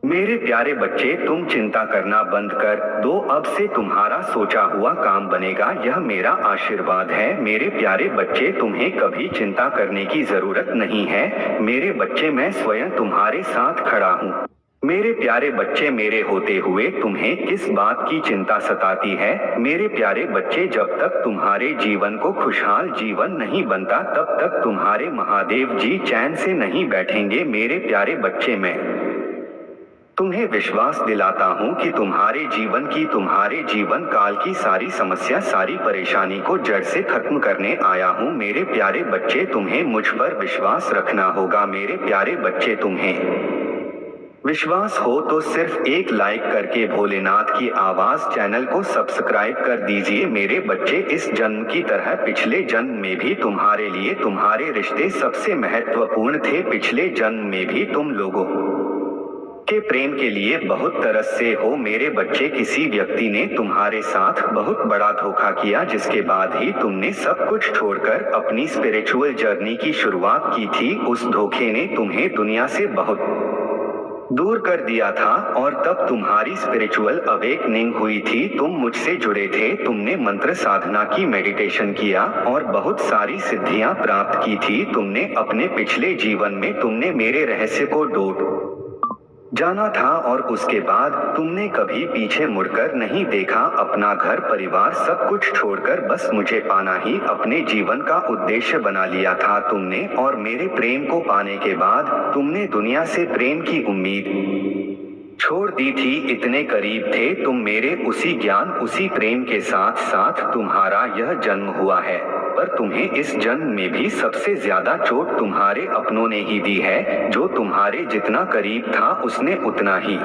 मेरे प्यारे बच्चे, तुम चिंता करना बंद कर दो। अब से तुम्हारा सोचा हुआ काम बनेगा, यह मेरा आशीर्वाद है। मेरे प्यारे बच्चे, तुम्हें कभी चिंता करने की जरूरत नहीं है। मेरे बच्चे, मैं स्वयं तुम्हारे साथ खड़ा हूँ। मेरे प्यारे बच्चे, मेरे होते हुए तुम्हें किस बात की चिंता सताती है? मेरे प्यारे बच्चे, जब तक तुम्हारे जीवन को खुशहाल जीवन नहीं बनता, तब तक तुम्हारे महादेव जी चैन से नहीं बैठेंगे। मेरे प्यारे बच्चे, मैं तुम्हें विश्वास दिलाता हूँ कि तुम्हारे जीवन काल की सारी समस्या, सारी परेशानी को जड़ से खत्म करने आया हूँ। मेरे प्यारे बच्चे, तुम्हें मुझ पर विश्वास रखना होगा। मेरे प्यारे बच्चे, तुम्हें विश्वास हो तो सिर्फ एक लाइक करके भोलेनाथ की आवाज चैनल को सब्सक्राइब कर दीजिए। मेरे बच्चे, इस जन्म की तरह पिछले जन्म में भी तुम्हारे लिए तुम्हारे रिश्ते सबसे महत्वपूर्ण थे। पिछले जन्म में भी तुम लोगों के प्रेम के लिए बहुत तरसे हो। मेरे बच्चे, किसी व्यक्ति ने तुम्हारे साथ बहुत बड़ा धोखा किया, जिसके बाद ही तुमने सब कुछ छोड़कर अपनी स्पिरिचुअल जर्नी की शुरुआत की थी। उस धोखे ने तुम्हें दुनिया से बहुत दूर कर दिया था और तब तुम्हारी स्पिरिचुअल अवेकनिंग हुई थी। तुम मुझसे जुड़े थे, तुमने मंत्र साधना की, मेडिटेशन किया और बहुत सारी सिद्धियां प्राप्त की थी। तुमने अपने पिछले जीवन में तुमने मेरे रहस्य को जाना था और उसके बाद तुमने कभी पीछे मुड़कर नहीं देखा। अपना घर परिवार सब कुछ छोड़कर बस मुझे पाना ही अपने जीवन का उद्देश्य बना लिया था तुमने। और मेरे प्रेम को पाने के बाद तुमने दुनिया से प्रेम की उम्मीद छोड़ दी थी। इतने करीब थे तुम मेरे, उसी ज्ञान उसी प्रेम के साथ साथ तुम्हारा यह जन्म हुआ है। पर तुम्हें इस जन्म में भी सबसे ज्यादा चोट तुम्हारे अपनों ने ही दी है। जो तुम्हारे जितना करीब था उसने उतना ही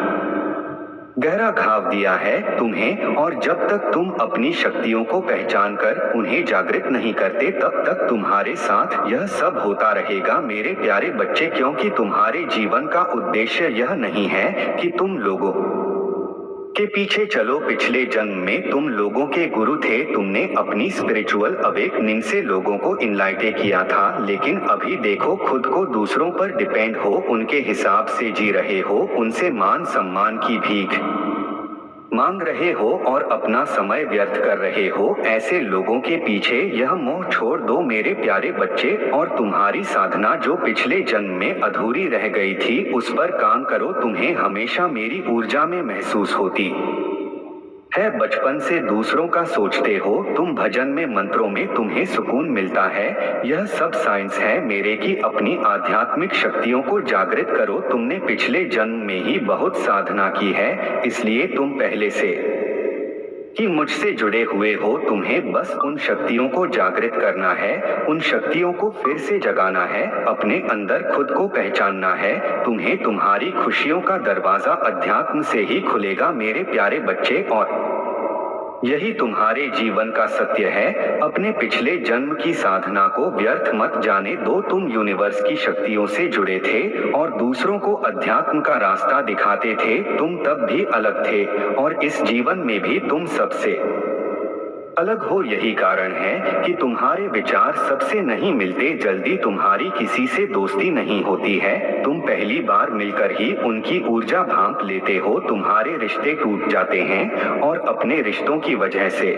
गहरा घाव दिया है तुम्हें। और जब तक तुम अपनी शक्तियों को पहचान कर उन्हें जागृत नहीं करते, तब तक तुम्हारे साथ यह सब होता रहेगा। मेरे प्यारे बच्चे, क्योंकि तुम्हारे जीवन का उद्देश्य यह नहीं है कि तुम लोगों के पीछे चलो। पिछले जन्म में तुम लोगों के गुरु थे, तुमने अपनी स्पिरिचुअल अवेकनिंग से लोगों को इनलाइट किया था। लेकिन अभी देखो, खुद को दूसरों पर डिपेंड हो, उनके हिसाब से जी रहे हो, उनसे मान सम्मान की भीख मांग रहे हो और अपना समय व्यर्थ कर रहे हो। ऐसे लोगों के पीछे यह मोह छोड़ दो मेरे प्यारे बच्चे, और तुम्हारी साधना जो पिछले जन्म में अधूरी रह गई थी, उस पर काम करो। तुम्हें हमेशा मेरी ऊर्जा में महसूस होती है। बचपन से दूसरों का सोचते हो तुम, भजन में मंत्रों में तुम्हें सुकून मिलता है। यह सब साइंस है मेरे की। अपनी आध्यात्मिक शक्तियों को जागृत करो। तुमने पिछले जन्म में ही बहुत साधना की है, इसलिए तुम पहले से कि मुझसे जुड़े हुए हो। तुम्हें बस उन शक्तियों को जागृत करना है, उन शक्तियों को फिर से जगाना है, अपने अंदर खुद को पहचानना है। तुम्हें तुम्हारी खुशियों का दरवाजा अध्यात्म से ही खुलेगा मेरे प्यारे बच्चे, और यही तुम्हारे जीवन का सत्य है। अपने पिछले जन्म की साधना को व्यर्थ मत जाने दो। तुम यूनिवर्स की शक्तियों से जुड़े थे और दूसरों को अध्यात्म का रास्ता दिखाते थे। तुम तब भी अलग थे और इस जीवन में भी तुम सबसे अलग हो। यही कारण है कि तुम्हारे विचार सबसे नहीं मिलते। जल्दी तुम्हारी किसी से दोस्ती नहीं होती है। तुम पहली बार मिलकर ही उनकी ऊर्जा भांप लेते हो। तुम्हारे रिश्ते टूट जाते हैं और अपने रिश्तों की वजह से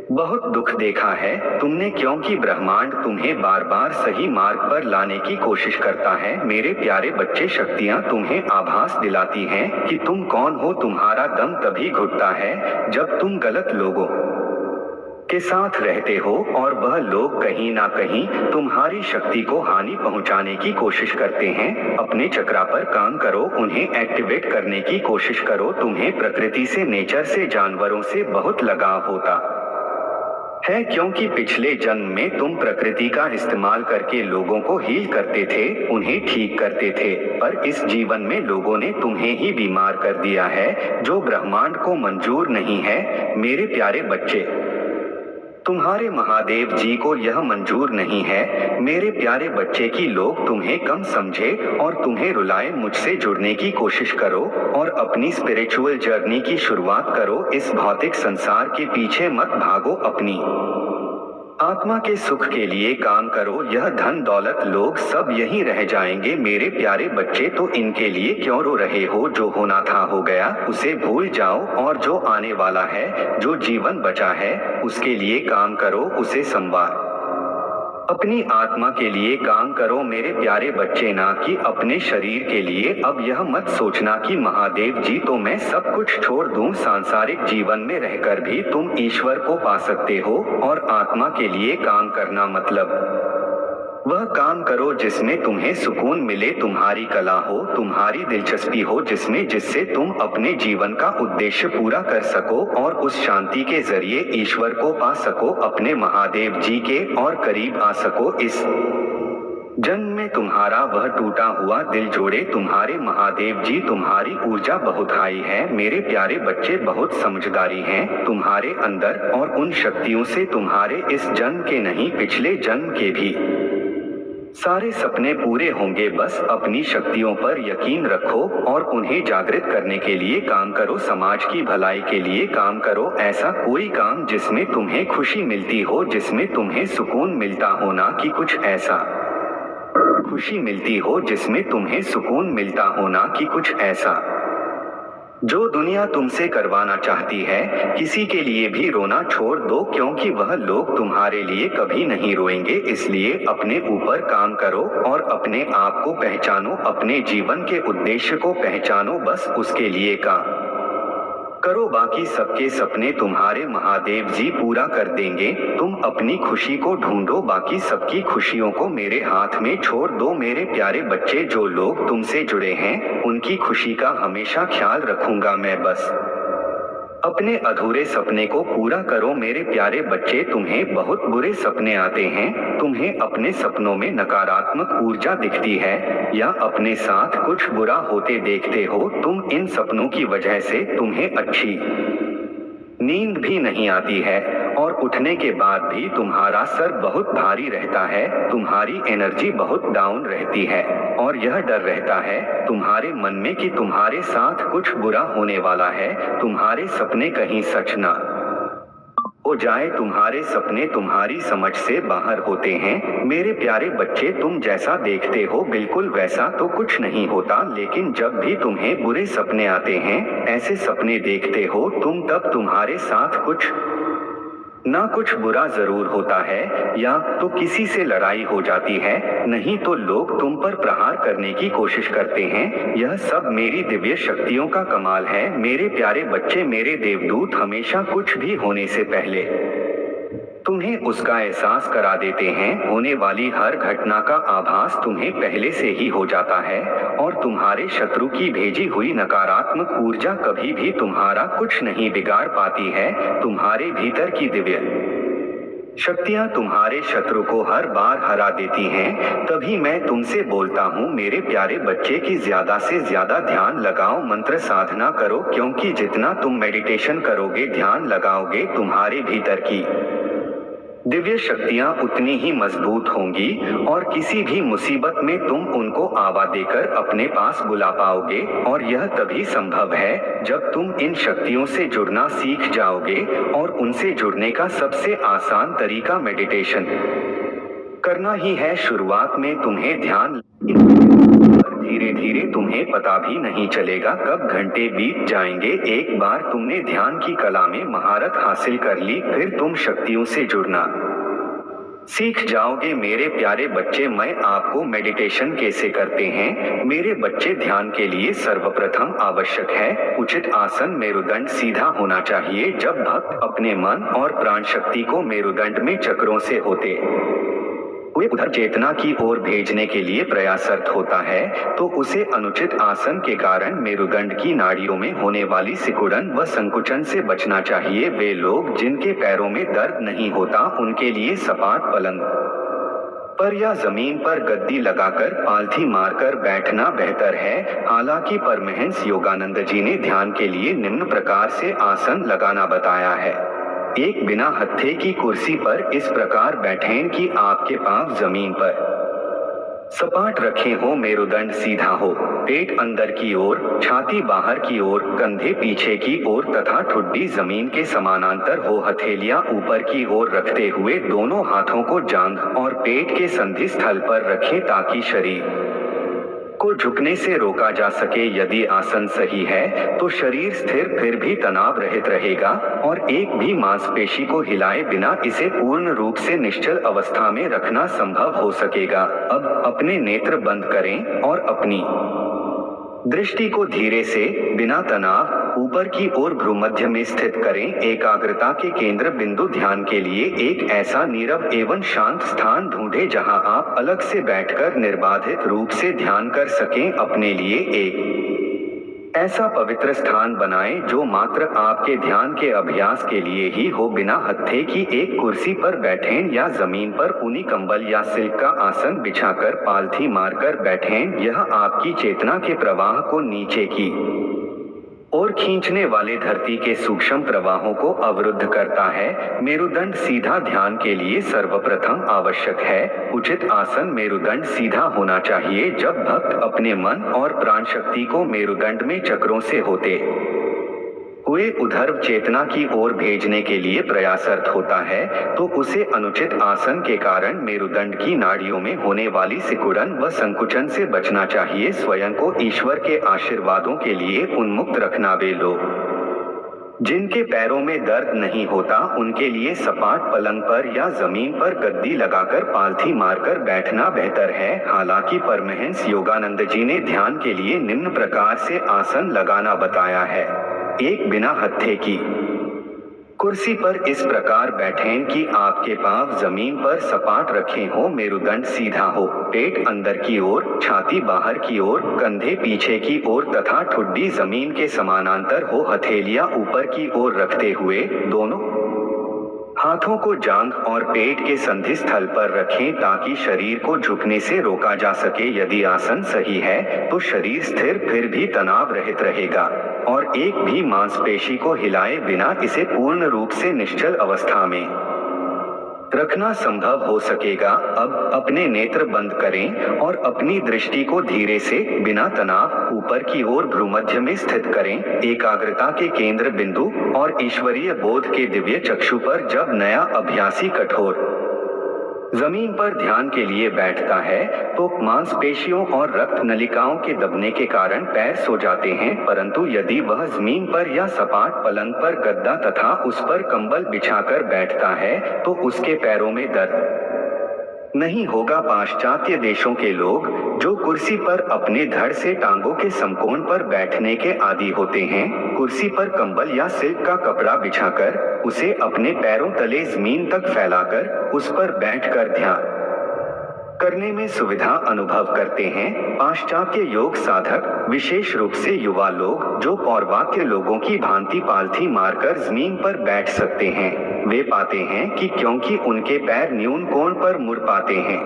बहुत दुख देखा है तुमने, क्योंकि ब्रह्मांड तुम्हें बार बार सही मार्ग पर लाने की कोशिश करता है। मेरे प्यारे बच्चे, शक्तियां तुम्हें आभास दिलाती हैं कि तुम कौन हो। तुम्हारा दम तभी घुटता है जब तुम गलत लोगों के साथ रहते हो और वह लोग कहीं ना कहीं तुम्हारी शक्ति को हानि पहुंचाने की कोशिश करते हैं। अपने चक्रा पर काम करो, उन्हें एक्टिवेट करने की कोशिश करो। तुम्हें प्रकृति से, नेचर से, जानवरों से बहुत लगाव होता है, क्योंकि पिछले जन्म में तुम प्रकृति का इस्तेमाल करके लोगों को हील करते थे, उन्हें ठीक करते थे। पर इस जीवन में लोगों ने तुम्हें ही बीमार कर दिया है, जो ब्रह्मांड को मंजूर नहीं है। मेरे प्यारे बच्चे, तुम्हारे महादेव जी को यह मंजूर नहीं है मेरे प्यारे बच्चे की लोग तुम्हें कम समझे और तुम्हें रुलाए। मुझसे जुड़ने की कोशिश करो और अपनी स्पिरिचुअल जर्नी की शुरुआत करो। इस भौतिक संसार के पीछे मत भागो, अपनी आत्मा के सुख के लिए काम करो, यह धन दौलत लोग सब यहीं रह जाएंगे। मेरे प्यारे बच्चे, तो इनके लिए क्यों रो रहे हो? जो होना था हो गया, उसे भूल जाओ, और जो आने वाला है, जो जीवन बचा है, उसके लिए काम करो, उसे संवार। अपनी आत्मा के लिए काम करो मेरे प्यारे बच्चे, ना कि अपने शरीर के लिए। अब यह मत सोचना कि महादेव जी तो मैं सब कुछ छोड़ दूं। सांसारिक जीवन में रहकर भी तुम ईश्वर को पा सकते हो, और आत्मा के लिए काम करना मतलब वह काम करो जिसमें तुम्हें सुकून मिले, तुम्हारी कला हो, तुम्हारी दिलचस्पी हो, जिससे तुम अपने जीवन का उद्देश्य पूरा कर सको और उस शांति के जरिए ईश्वर को पा सको, अपने महादेव जी के और करीब आ सको। इस जन्म में तुम्हारा वह टूटा हुआ दिल जोड़े तुम्हारे महादेव जी। तुम्हारी ऊर्जा बहुत हाई है मेरे प्यारे बच्चे, बहुत समझदारी है तुम्हारे अंदर, और उन शक्तियों से तुम्हारे इस जन्म के नहीं, पिछले जन्म के भी सारे सपने पूरे होंगे। बस अपनी शक्तियों पर यकीन रखो और उन्हें जागृत करने के लिए काम करो। समाज की भलाई के लिए काम करो, ऐसा कोई काम जिसमें तुम्हें खुशी मिलती हो, जिसमें तुम्हें सुकून मिलता हो, ना कि कुछ ऐसा खुशी मिलती हो जिसमें तुम्हें सुकून मिलता हो, ना कि कुछ ऐसा जो दुनिया तुमसे करवाना चाहती है। किसी के लिए भी रोना छोड़ दो, क्योंकि वह लोग तुम्हारे लिए कभी नहीं रोएंगे। इसलिए अपने ऊपर काम करो और अपने आप को पहचानो, अपने जीवन के उद्देश्य को पहचानो, बस उसके लिए काम करो। बाकी सबके सपने तुम्हारे महादेव जी पूरा कर देंगे। तुम अपनी खुशी को ढूंढो, बाकी सबकी खुशियों को मेरे हाथ में छोड़ दो। मेरे प्यारे बच्चे, जो लोग तुमसे जुड़े हैं उनकी खुशी का हमेशा ख्याल रखूंगा मैं। बस अपने अधूरे सपने को पूरा करो मेरे प्यारे बच्चे। तुम्हें बहुत बुरे सपने आते हैं, तुम्हें अपने सपनों में नकारात्मक ऊर्जा दिखती है या अपने साथ कुछ बुरा होते देखते हो तुम। इन सपनों की वजह से तुम्हें अच्छी नींद भी नहीं आती है, और उठने के बाद भी तुम्हारा सर बहुत भारी रहता है, तुम्हारी एनर्जी बहुत डाउन रहती है, और यह डर रहता है तुम्हारे मन में कि तुम्हारे साथ कुछ बुरा होने वाला है। तुम्हारे सपने कहीं सच ना हो जाए। तुम्हारे सपने तुम्हारी समझ से बाहर होते हैं मेरे प्यारे बच्चे। तुम जैसा देखते हो बिल्कुल वैसा तो कुछ नहीं होता, लेकिन जब भी तुम्हें बुरे सपने आते हैं, ऐसे सपने देखते हो तुम, तब तुम्हारे साथ कुछ ना कुछ बुरा जरूर होता है, या तो किसी से लड़ाई हो जाती है, नहीं तो लोग तुम पर प्रहार करने की कोशिश करते हैं। यह सब मेरी दिव्य शक्तियों का कमाल है मेरे प्यारे बच्चे। मेरे देवदूत हमेशा कुछ भी होने से पहले तुम्हें उसका एहसास करा देते हैं। होने वाली हर घटना का आभास तुम्हें पहले से ही हो जाता है, और तुम्हारे शत्रु की भेजी हुई नकारात्मक ऊर्जा कभी भी तुम्हारा कुछ नहीं बिगाड़ पाती है। तुम्हारे भीतर की दिव्य शक्तियां तुम्हारे शत्रु को हर बार हरा देती हैं। तभी मैं तुमसे बोलता हूँ मेरे प्यारे बच्चे की ज्यादा से ज्यादा ध्यान लगाओ, मंत्र साधना करो, क्योंकि जितना तुम मेडिटेशन करोगे, ध्यान लगाओगे, तुम्हारे भीतर की दिव्य शक्तियां उतनी ही मजबूत होंगी, और किसी भी मुसीबत में तुम उनको आवा देकर अपने पास बुला पाओगे। और यह तभी संभव है जब तुम इन शक्तियों से जुड़ना सीख जाओगे, और उनसे जुड़ने का सबसे आसान तरीका मेडिटेशन करना ही है। शुरुआत में तुम्हें ध्यान, धीरे धीरे तुम्हें पता भी नहीं चलेगा कब घंटे बीत जाएंगे। एक बार तुमने ध्यान की कला में महारत हासिल कर ली, फिर तुम शक्तियों से जुड़ना सीख जाओगे मेरे प्यारे बच्चे। मैं आपको मेडिटेशन कैसे करते हैं मेरे बच्चे। ध्यान के लिए सर्वप्रथम आवश्यक है उचित आसन। मेरुदंड सीधा होना चाहिए। जब भक्त अपने मन और प्राण शक्ति को मेरुदंड में चक्रों से होते हुए उधर चेतना की ओर भेजने के लिए प्रयासरत होता है, तो उसे अनुचित आसन के कारण मेरुदंड की नाड़ियों में होने वाली सिकुड़न व संकुचन से बचना चाहिए। वे लोग जिनके पैरों में दर्द नहीं होता, उनके लिए सपाट पलंग पर या जमीन पर गद्दी लगाकर पालथी मारकर बैठना बेहतर है। हालांकि परमहंस योगानंद जी ने ध्यान के लिए निम्न प्रकार से आसन लगाना बताया है। एक बिना हत्थे की कुर्सी पर इस प्रकार बैठें कि आपके पांव जमीन पर सपाट रखे हो, मेरुदंड सीधा हो, पेट अंदर की ओर, छाती बाहर की ओर, कंधे पीछे की ओर तथा ठुड्डी जमीन के समानांतर हो। हथेलियां ऊपर की ओर रखते हुए दोनों हाथों को जांघ और पेट के संधि स्थल पर रखें ताकि शरीर को झुकने से रोका जा सके। यदि आसन सही है तो शरीर स्थिर फिर भी तनाव रहित रहेगा और एक भी मांसपेशी को हिलाए बिना इसे पूर्ण रूप से निश्चल अवस्था में रखना संभव हो सकेगा। अब अपने नेत्र बंद करें और अपनी दृष्टि को धीरे से बिना तनाव ऊपर की ओर भ्रूमध्य में स्थित करें। एकाग्रता के केंद्र बिंदु ध्यान के लिए एक ऐसा नीरव एवं शांत स्थान ढूंढें जहां आप अलग से बैठकर निर्बाधित रूप से ध्यान कर सकें। अपने लिए एक ऐसा पवित्र स्थान बनाएं जो मात्र आपके ध्यान के अभ्यास के लिए ही हो। बिना हत्थे की एक कुर्सी पर बैठें या जमीन पर ऊनी कंबल या सिल्क का आसन बिछाकर पालथी मारकर बैठें। यह आपकी चेतना के प्रवाह को नीचे की और खींचने वाले धरती के सूक्ष्म प्रवाहों को अवरुद्ध करता है। मेरुदंड सीधा ध्यान के लिए सर्वप्रथम आवश्यक है उचित आसन। मेरुदंड सीधा होना चाहिए। जब भक्त अपने मन और प्राण शक्ति को मेरुदंड में चक्रों से होते हुए उधर्व चेतना की ओर भेजने के लिए प्रयासरत होता है तो उसे अनुचित आसन के कारण मेरुदंड की नाड़ियों में होने वाली सिकुड़न व संकुचन से बचना चाहिए। स्वयं को ईश्वर के आशीर्वादों के लिए उन्मुक्त रखना। वे लोग जिनके पैरों में दर्द नहीं होता उनके लिए सपाट पलंग पर या जमीन पर गद्दी लगाकर पालथी मारकर बैठना बेहतर है। हालांकि परमहंस योगानंद जी ने ध्यान के लिए निम्न प्रकार से आसन लगाना बताया है। एक, बिना हत्थे की कुर्सी पर इस प्रकार बैठें कि आपके पांव जमीन पर सपाट रखे हो, मेरुदंड सीधा हो, पेट अंदर की ओर, छाती बाहर की ओर, कंधे पीछे की ओर तथा ठुड्डी जमीन के समानांतर हो। हथेलियां ऊपर की ओर रखते हुए दोनों हाथों को जांघ और पेट के संधि स्थल पर रखें ताकि शरीर को झुकने से रोका जा सके। यदि आसन सही है तो शरीर स्थिर फिर भी तनाव रहित रहेगा और एक भी मांसपेशी को हिलाए बिना इसे पूर्ण रूप से निश्चल अवस्था में रखना संभव हो सकेगा। अब अपने नेत्र बंद करें और अपनी दृष्टि को धीरे से बिना तनाव ऊपर की ओर भ्रूमध्य में स्थित करें। एकाग्रता के केंद्र बिंदु और ईश्वरीय बोध के दिव्य चक्षु पर जब नया अभ्यासी कठोर जमीन पर ध्यान के लिए बैठता है तो मांसपेशियों और रक्त नलिकाओं के दबने के कारण पैर सो जाते हैं, परंतु यदि वह जमीन पर या सपाट पलंग पर गद्दा तथा उस पर कंबल बिछाकर बैठता है तो उसके पैरों में दर्द नहीं होगा। पाश्चात्य देशों के लोग जो कुर्सी पर अपने धड़ से टांगों के समकोण पर बैठने के आदी होते हैं, कुर्सी पर कंबल या सिल्क का कपड़ा बिछाकर उसे अपने पैरों तले जमीन तक फैलाकर उस पर बैठकर ध्यान करने में सुविधा अनुभव करते हैं। पाश्चात्य योग साधक, विशेष रूप से युवा लोग जो पौर्वात्य लोगों की भांति पालथी मारकर जमीन पर बैठ सकते हैं, वे पाते हैं कि क्योंकि उनके पैर न्यून कोण पर मुड़ पाते हैं,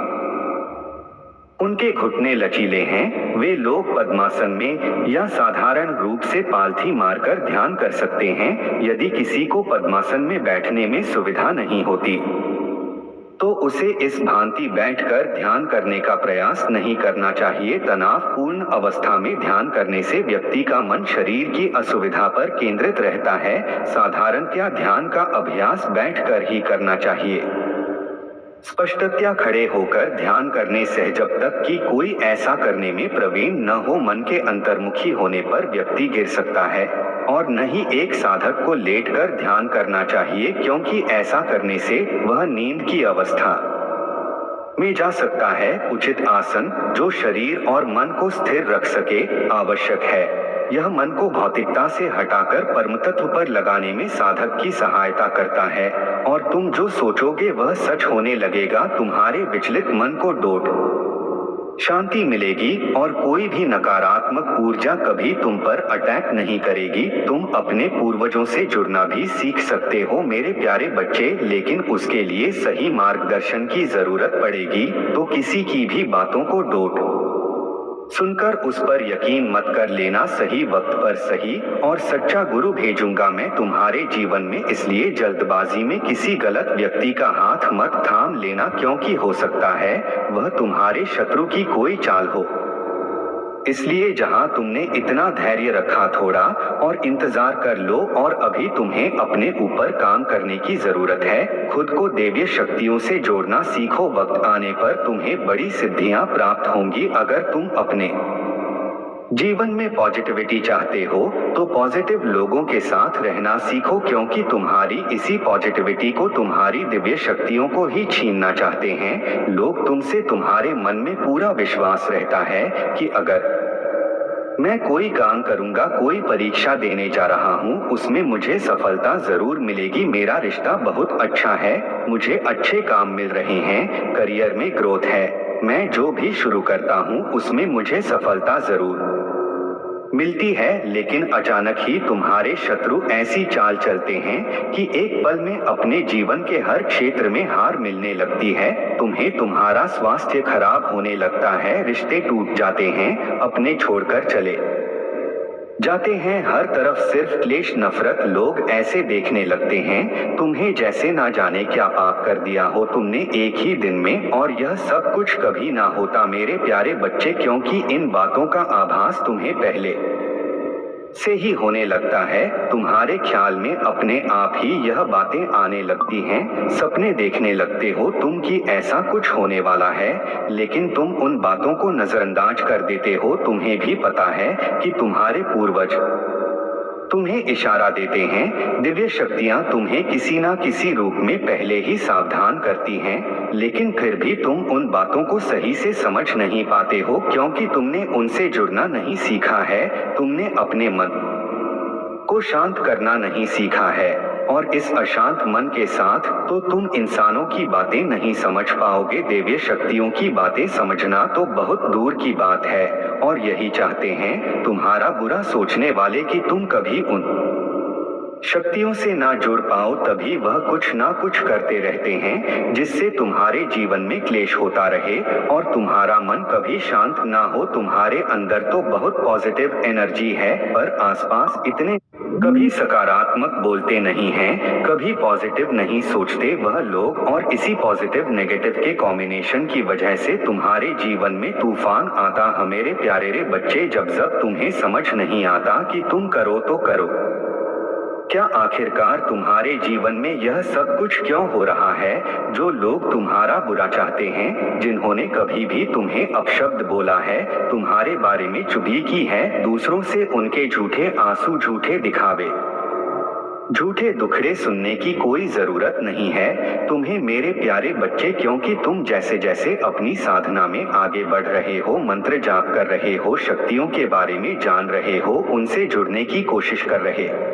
उनके घुटने लचीले हैं, वे लोग पद्मासन में या साधारण रूप से पालथी मारकर ध्यान कर सकते हैं। यदि किसी को पद्मासन में बैठने में सुविधा नहीं होती तो उसे इस भांति बैठकर ध्यान करने का प्रयास नहीं करना चाहिए। तनावपूर्ण अवस्था में ध्यान करने से व्यक्ति का मन शरीर की असुविधा पर केंद्रित रहता है। साधारणतया ध्यान का अभ्यास बैठकर ही करना चाहिए। स्पष्टतया खड़े होकर ध्यान करने से जब तक कि कोई ऐसा करने में प्रवीण न हो, मन के अंतर्मुखी होने पर व्यक्ति गिर सकता है और न ही एक साधक को लेटकर ध्यान करना चाहिए, क्योंकि ऐसा करने से वह नींद की अवस्था में जा सकता है। उचित आसन जो शरीर और मन को स्थिर रख सके आवश्यक है। यह मन को भौतिकता से हटाकर परमतत्व पर लगाने में साधक की सहायता करता है और तुम जो सोचोगे वह सच होने लगेगा। तुम्हारे विचलित मन को डोट शांति मिलेगी और कोई भी नकारात्मक ऊर्जा कभी तुम पर अटैक नहीं करेगी। तुम अपने पूर्वजों से जुड़ना भी सीख सकते हो मेरे प्यारे बच्चे, लेकिन उसके लिए सही मार्गदर्शन की जरूरत पड़ेगी। तो किसी की भी बातों को डोट सुनकर उस पर यकीन मत कर लेना, सही वक्त पर सही और सच्चा गुरु भेजूंगा मैं तुम्हारे जीवन में, इसलिए जल्दबाजी में किसी गलत व्यक्ति का हाथ मत थाम लेना, क्योंकि हो सकता है वह तुम्हारे शत्रु की कोई चाल हो। इसलिए जहां तुमने इतना धैर्य रखा, थोड़ा और इंतजार कर लो, और अभी तुम्हें अपने ऊपर काम करने की जरूरत है। खुद को दैवीय शक्तियों से जोड़ना सीखो, वक्त आने पर तुम्हें बड़ी सिद्धियां प्राप्त होंगी। अगर तुम अपने जीवन में पॉजिटिविटी चाहते हो तो पॉजिटिव लोगों के साथ रहना सीखो, क्योंकि तुम्हारी इसी पॉजिटिविटी को तुम्हारी दिव्य शक्तियों को ही छीनना चाहते हैं लोग तुमसे। तुम्हारे मन में पूरा विश्वास रहता है कि अगर मैं कोई काम करूंगा, कोई परीक्षा देने जा रहा हूं, उसमें मुझे सफलता जरूर मिलेगी। मेरा रिश्ता बहुत अच्छा है, मुझे अच्छे काम मिल रहे हैं, करियर में ग्रोथ है, मैं जो भी शुरू करता हूं उसमें मुझे सफलता जरूर मिलती है। लेकिन अचानक ही तुम्हारे शत्रु ऐसी चाल चलते हैं कि एक पल में अपने जीवन के हर क्षेत्र में हार मिलने लगती है। तुम्हें तुम्हारा स्वास्थ्य खराब होने लगता है, रिश्ते टूट जाते हैं, अपने छोड़कर चले जाते हैं, हर तरफ सिर्फ क्लेश नफरत। लोग ऐसे देखने लगते हैं तुम्हें जैसे ना जाने क्या पाप कर दिया हो तुमने एक ही दिन में, और यह सब कुछ कभी ना होता मेरे प्यारे बच्चे, क्योंकि इन बातों का आभास तुम्हें पहले से ही होने लगता है। तुम्हारे ख्याल में अपने आप ही यह बातें आने लगती हैं, सपने देखने लगते हो तुम कि ऐसा कुछ होने वाला है, लेकिन तुम उन बातों को नजरअंदाज कर देते हो। तुम्हें भी पता है कि तुम्हारे पूर्वज तुम्हें इशारा देते हैं, दिव्य शक्तियां तुम्हें किसी ना किसी रूप में पहले ही सावधान करती हैं, लेकिन फिर भी तुम उन बातों को सही से समझ नहीं पाते हो, क्योंकि तुमने उनसे जुड़ना नहीं सीखा है, तुमने अपने मन को शांत करना नहीं सीखा है, और इस अशांत मन के साथ तो तुम इंसानों की बातें नहीं समझ पाओगे। देवीय शक्तियों की बातें समझना तो बहुत दूर की बात है, और यही चाहते हैं तुम्हारा बुरा सोचने वाले कि तुम कभी उन शक्तियों से ना जुड़ पाओ। तभी वह कुछ ना कुछ करते रहते हैं जिससे तुम्हारे जीवन में क्लेश होता रहे और तुम्हारा मन कभी शांत ना हो। तुम्हारे अंदर तो बहुत पॉजिटिव एनर्जी है, पर आसपास इतने कभी सकारात्मक बोलते नहीं हैं, कभी पॉजिटिव नहीं सोचते वह लोग, और इसी पॉजिटिव नेगेटिव के कॉम्बिनेशन की वजह से तुम्हारे जीवन में तूफान आता है। मेरे प्यारे रे बच्चे, जब तुम्हें समझ नहीं आता कि तुम करो तो करो क्या, आखिरकार तुम्हारे जीवन में यह सब कुछ क्यों हो रहा है। जो लोग तुम्हारा बुरा चाहते हैं, जिन्होंने कभी भी तुम्हें अपशब्द बोला है, तुम्हारे बारे में चुगली की है, दूसरों से उनके झूठे आंसू, झूठे दिखावे, झूठे दुखड़े सुनने की कोई जरूरत नहीं है तुम्हें मेरे प्यारे बच्चे, क्योंकि तुम जैसे जैसे अपनी साधना में आगे बढ़ रहे हो, मंत्र जाप कर रहे हो, शक्तियों के बारे में जान रहे हो, उनसे जुड़ने की कोशिश कर रहे हो,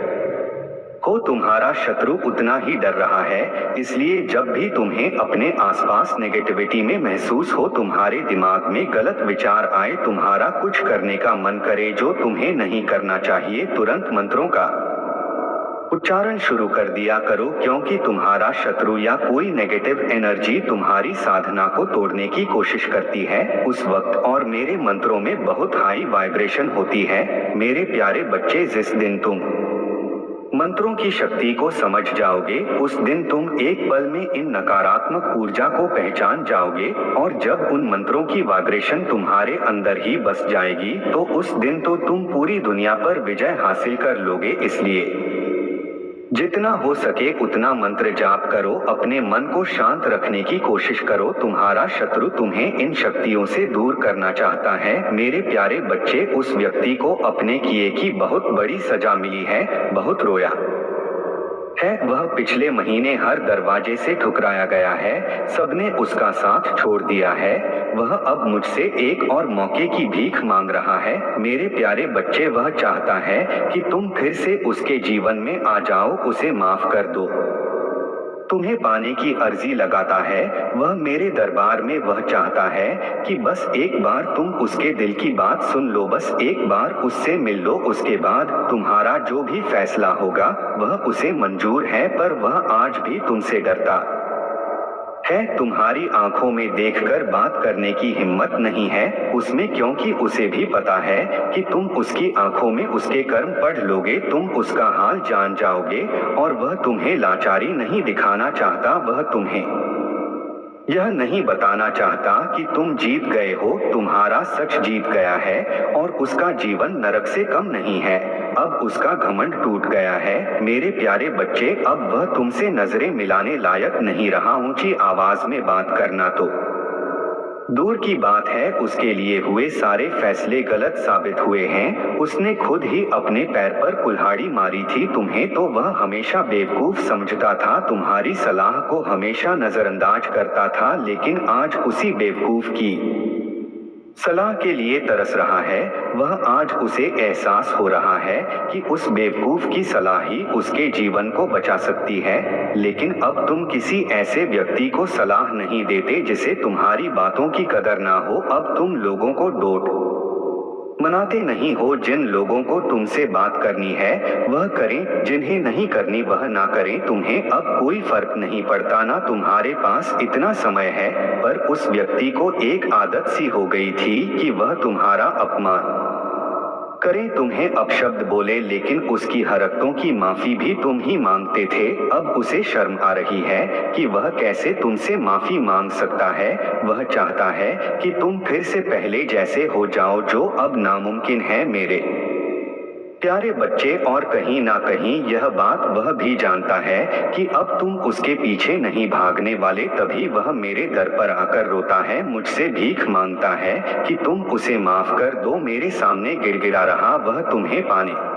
तुम्हारा शत्रु उतना ही डर रहा है। इसलिए जब भी तुम्हें अपने आसपास नेगेटिविटी में महसूस हो, तुम्हारे दिमाग में गलत विचार आए, तुम्हारा कुछ करने का मन करे जो तुम्हें नहीं करना चाहिए, तुरंत मंत्रों का उच्चारण शुरू कर दिया करो, क्योंकि तुम्हारा शत्रु या कोई नेगेटिव एनर्जी तुम्हारी साधना को तोड़ने की कोशिश करती है उस वक्त, और मेरे मंत्रों में बहुत हाई वाइब्रेशन होती है। मेरे प्यारे बच्चे, जिस दिन तुम मंत्रों की शक्ति को समझ जाओगे, उस दिन तुम एक पल में इन नकारात्मक ऊर्जा को पहचान जाओगे, और जब उन मंत्रों की वाइब्रेशन तुम्हारे अंदर ही बस जाएगी, तो उस दिन तो तुम पूरी दुनिया पर विजय हासिल कर लोगे। इसलिए जितना हो सके उतना मंत्र जाप करो, अपने मन को शांत रखने की कोशिश करो। तुम्हारा शत्रु तुम्हें इन शक्तियों से दूर करना चाहता है। मेरे प्यारे बच्चे, उस व्यक्ति को अपने किए की बहुत बड़ी सजा मिली है, बहुत रोया है वह, पिछले महीने हर दरवाजे से ठुकराया गया है, सबने उसका साथ छोड़ दिया है, वह अब मुझसे एक और मौके की भीख मांग रहा है। मेरे प्यारे बच्चे, वह चाहता है कि तुम फिर से उसके जीवन में आ जाओ, उसे माफ कर दो, तुम्हें पाने की अर्जी लगाता है वह मेरे दरबार में। वह चाहता है कि बस एक बार तुम उसके दिल की बात सुन लो, बस एक बार उससे मिल लो, उसके बाद तुम्हारा जो भी फैसला होगा वह उसे मंजूर है, पर वह आज भी तुमसे डरता है, तुम्हारी आंखों में देखकर बात करने की हिम्मत नहीं है उसमें, क्योंकि उसे भी पता है कि तुम उसकी आंखों में उसके कर्म पढ़ लोगे, तुम उसका हाल जान जाओगे और वह तुम्हें लाचारी नहीं दिखाना चाहता, वह तुम्हें यह नहीं बताना चाहता कि तुम जीत गए हो, तुम्हारा सच जीत गया है और उसका जीवन नरक से कम नहीं है। अब उसका घमंड टूट गया है। मेरे प्यारे बच्चे, अब वह तुमसे नजरें मिलाने लायक नहीं रहा। ऊंची आवाज में बात करना तो दूर की बात है, उसके लिए हुए सारे फैसले गलत साबित हुए हैं। उसने खुद ही अपने पैर पर कुल्हाड़ी मारी थी। तुम्हें तो वह हमेशा बेवकूफ समझता था, तुम्हारी सलाह को हमेशा नजरअंदाज करता था, लेकिन आज उसी बेवकूफ की सलाह के लिए तरस रहा है। वह आज उसे एहसास हो रहा है कि उस बेवकूफ की सलाह ही उसके जीवन को बचा सकती है। लेकिन अब तुम किसी ऐसे व्यक्ति को सलाह नहीं देते जिसे तुम्हारी बातों की कदर ना हो। अब तुम लोगों को डोट मनाते नहीं हो। जिन लोगों को तुमसे बात करनी है वह करें, जिन्हें नहीं करनी वह ना करें। तुम्हें अब कोई फर्क नहीं पड़ता, ना तुम्हारे पास इतना समय है। पर उस व्यक्ति को एक आदत सी हो गई थी कि वह तुम्हारा अपमान करे, तुम्हें अपशब्द बोले, लेकिन उसकी हरकतों की माफी भी तुम ही मांगते थे। अब उसे शर्म आ रही है कि वह कैसे तुमसे माफी मांग सकता है। वह चाहता है कि तुम फिर से पहले जैसे हो जाओ, जो अब नामुमकिन है मेरे प्यारे बच्चे। और कहीं ना कहीं यह बात वह भी जानता है कि अब तुम उसके पीछे नहीं भागने वाले। तभी वह मेरे दर पर आकर रोता है, मुझसे भीख मांगता है कि तुम उसे माफ कर दो। मेरे सामने गिड़गिड़ा रहा वह तुम्हें पाने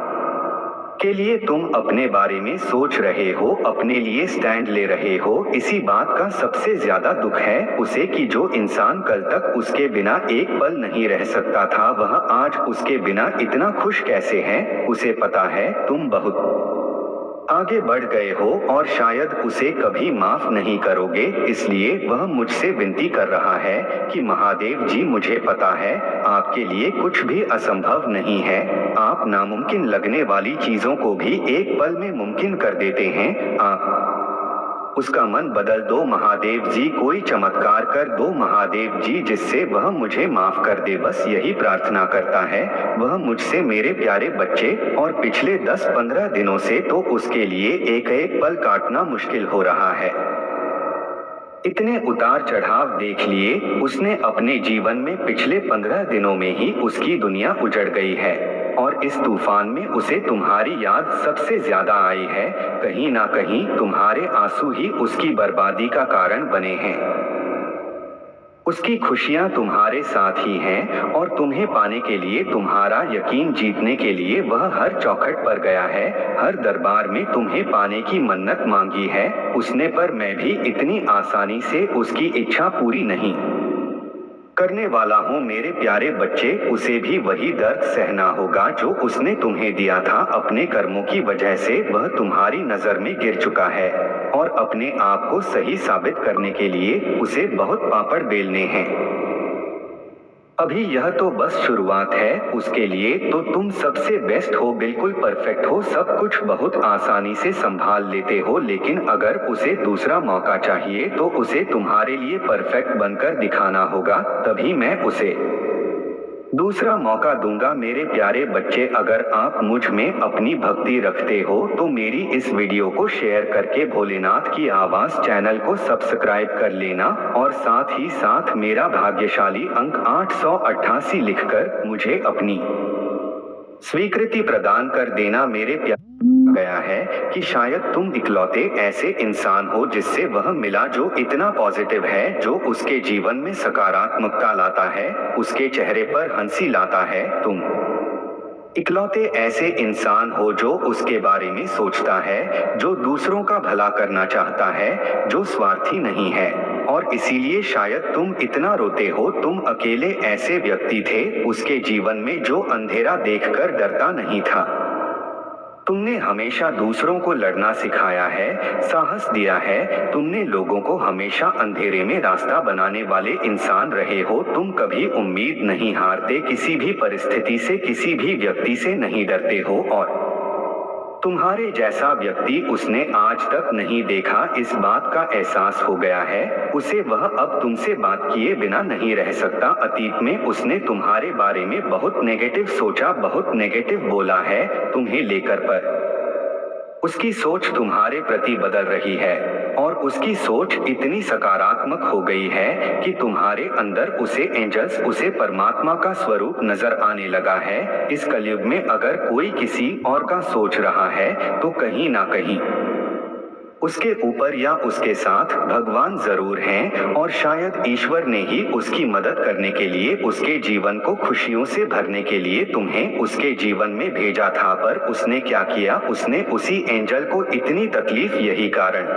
के लिए तुम अपने बारे में सोच रहे हो, अपने लिए स्टैंड ले रहे हो। इसी बात का सबसे ज्यादा दुख है उसे कि जो इंसान कल तक उसके बिना एक पल नहीं रह सकता था, वह आज उसके बिना इतना खुश कैसे है। उसे पता है तुम बहुत आगे बढ़ गए हो और शायद उसे कभी माफ नहीं करोगे, इसलिए वह मुझसे विनती कर रहा है कि महादेव जी, मुझे पता है आपके लिए कुछ भी असंभव नहीं है। आप नामुमकिन लगने वाली चीजों को भी एक पल में मुमकिन कर देते हैं। आप उसका मन बदल दो महादेव जी, कोई चमत्कार कर दो महादेव जी, जिससे वह मुझे माफ कर दे। बस यही प्रार्थना करता है वह मुझसे मेरे प्यारे बच्चे। और पिछले 10-15 दिनों से तो उसके लिए एक एक पल काटना मुश्किल हो रहा है। इतने उतार चढ़ाव देख लिए उसने अपने जीवन में। पिछले 15 दिनों में ही उसकी दुनिया उजड़ गई है और इस तूफान में उसे तुम्हारी याद सबसे ज्यादा आई है। कहीं ना कहीं तुम्हारे आंसू ही उसकी बर्बादी का कारण बने हैं। उसकी खुशियां तुम्हारे साथ ही हैं और तुम्हें पाने के लिए, तुम्हारा यकीन जीतने के लिए वह हर चौखट पर गया है, हर दरबार में तुम्हें पाने की मन्नत मांगी है उसने। पर मैं भी इतनी आसानी से उसकी इच्छा पूरी नहीं करने वाला हूँ मेरे प्यारे बच्चे। उसे भी वही दर्द सहना होगा जो उसने तुम्हें दिया था। अपने कर्मों की वजह से वह तुम्हारी नजर में गिर चुका है और अपने आप को सही साबित करने के लिए उसे बहुत पापड़ बेलने हैं। अभी यह तो बस शुरुआत है उसके लिए। तो तुम सबसे बेस्ट हो, बिल्कुल परफेक्ट हो, सब कुछ बहुत आसानी से संभाल लेते हो। लेकिन अगर उसे दूसरा मौका चाहिए तो उसे तुम्हारे लिए परफेक्ट बनकर दिखाना होगा, तभी मैं उसे दूसरा मौका दूंगा। मेरे प्यारे बच्चे, अगर आप मुझ में अपनी भक्ति रखते हो तो मेरी इस वीडियो को शेयर करके भोलेनाथ की आवाज चैनल को सब्सक्राइब कर लेना और साथ ही साथ मेरा भाग्यशाली अंक 888 लिखकर मुझे अपनी स्वीकृति प्रदान कर देना। मेरे प्यारे गया है कि शायद तुम इकलौते ऐसे इंसान हो जिससे वह मिला जो इतना पॉजिटिव है, जो उसके जीवन में सकारात्मकता लाता है, उसके चेहरे पर हंसी लाता है। तुम इकलौते ऐसे इंसान हो जो उसके बारे में सोचता है, जो दूसरों का भला करना चाहता है, जो स्वार्थी नहीं है। और इसीलिए शायद तुम इतना रोते हो। तुम अकेले ऐसे व्यक्ति थे उसके जीवन में जो अंधेरा देखकर डरता नहीं था। तुमने हमेशा दूसरों को लड़ना सिखाया है, साहस दिया है। तुमने लोगों को हमेशा अंधेरे में रास्ता बनाने वाले इंसान रहे हो। तुम कभी उम्मीद नहीं हारते, किसी भी परिस्थिति से, किसी भी व्यक्ति से नहीं डरते हो और तुम्हारे जैसा व्यक्ति उसने आज तक नहीं देखा, इस बात का एहसास हो गया है उसे। वह अब तुमसे बात किए बिना नहीं रह सकता। अतीत में उसने तुम्हारे बारे में बहुत नेगेटिव सोचा, बहुत नेगेटिव बोला है तुम्हें लेकर, पर उसकी सोच तुम्हारे प्रति बदल रही है और उसकी सोच इतनी सकारात्मक हो गई है कि तुम्हारे अंदर उसे एंजल्स, उसे परमात्मा का स्वरूप नजर आने लगा है। इस कलयुग में अगर कोई किसी और का सोच रहा है तो कहीं ना कहीं उसके ऊपर या उसके साथ भगवान जरूर हैं और शायद ईश्वर ने ही उसकी मदद करने के लिए, उसके जीवन को खुशियों से भरने के लिए तुम्हें उसके जीवन में भेजा था। पर उसने क्या किया, उसने उसी एंजल को इतनी तकलीफ, यही कारण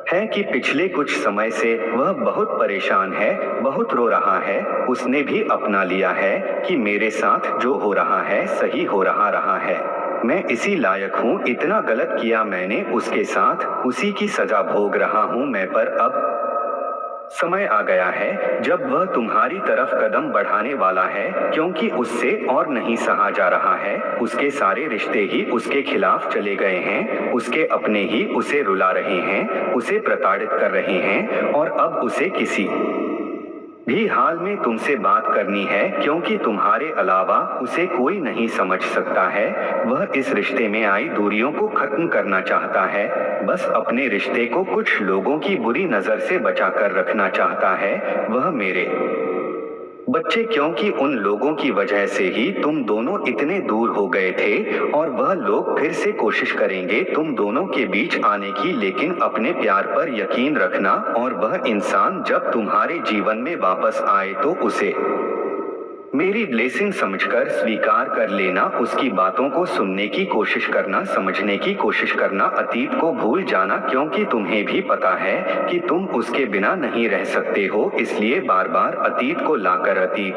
है कि पिछले कुछ समय से वह बहुत परेशान है, बहुत रो रहा है। उसने भी अपना लिया है कि मेरे साथ जो हो रहा है सही हो रहा है, मैं इसी लायक हूँ, इतना गलत किया मैंने उसके साथ, उसी की सजा भोग रहा हूँ मैं। पर अब समय आ गया है जब वह तुम्हारी तरफ कदम बढ़ाने वाला है, क्योंकि उससे और नहीं सहा जा रहा है। उसके सारे रिश्ते ही उसके खिलाफ चले गए हैं, उसके अपने ही उसे रुला रहे हैं, उसे प्रताड़ित कर रहे हैं और अब उसे किसी भी हाल में तुमसे बात करनी है, क्योंकि तुम्हारे अलावा उसे कोई नहीं समझ सकता है। वह इस रिश्ते में आई दूरियों को खत्म करना चाहता है, बस अपने रिश्ते को कुछ लोगों की बुरी नजर से बचाकर रखना चाहता है, वह मेरे बच्चे, क्योंकि उन लोगों की वजह से ही तुम दोनों इतने दूर हो गए थे और वह लोग फिर से कोशिश करेंगे तुम दोनों के बीच आने की। लेकिन अपने प्यार पर यकीन रखना और वह इंसान जब तुम्हारे जीवन में वापस आए तो उसे मेरी ब्लेसिंग समझकर स्वीकार कर लेना, उसकी बातों को सुनने की कोशिश करना, समझने की कोशिश करना, अतीत को भूल जाना, क्योंकि तुम्हें भी पता है कि तुम उसके बिना नहीं रह सकते हो। इसलिए बार बार अतीत को लाकर अतीत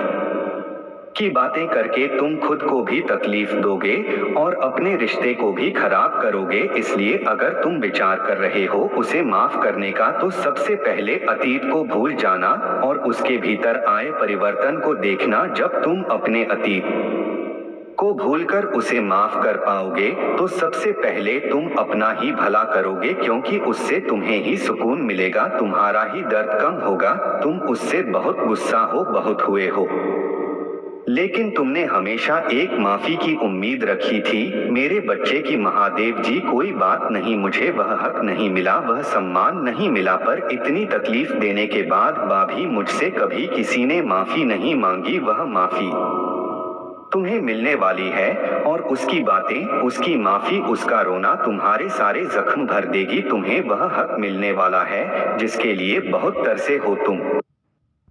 की बातें करके तुम खुद को भी तकलीफ दोगे और अपने रिश्ते को भी खराब करोगे। इसलिए अगर तुम विचार कर रहे हो उसे माफ करने का, तो सबसे पहले अतीत को भूल जाना और उसके भीतर आए परिवर्तन को देखना। जब तुम अपने अतीत को भूलकर उसे माफ कर पाओगे तो सबसे पहले तुम अपना ही भला करोगे, क्योंकि उससे तुम्हें ही सुकून मिलेगा, तुम्हारा ही दर्द कम होगा। तुम उससे बहुत गुस्सा हो, बहुत हुए हो, लेकिन तुमने हमेशा एक माफी की उम्मीद रखी थी मेरे बच्चे की। महादेव जी, कोई बात नहीं, मुझे वह हक नहीं मिला, वह सम्मान नहीं मिला, पर इतनी तकलीफ देने के बाद भी मुझसे कभी किसी ने माफी नहीं मांगी। वह माफी तुम्हें मिलने वाली है और उसकी बातें, उसकी माफी, उसका रोना तुम्हारे सारे जख्म भर देगी। तुम्हें वह हक मिलने वाला है जिसके लिए बहुत तरसे हो तुम।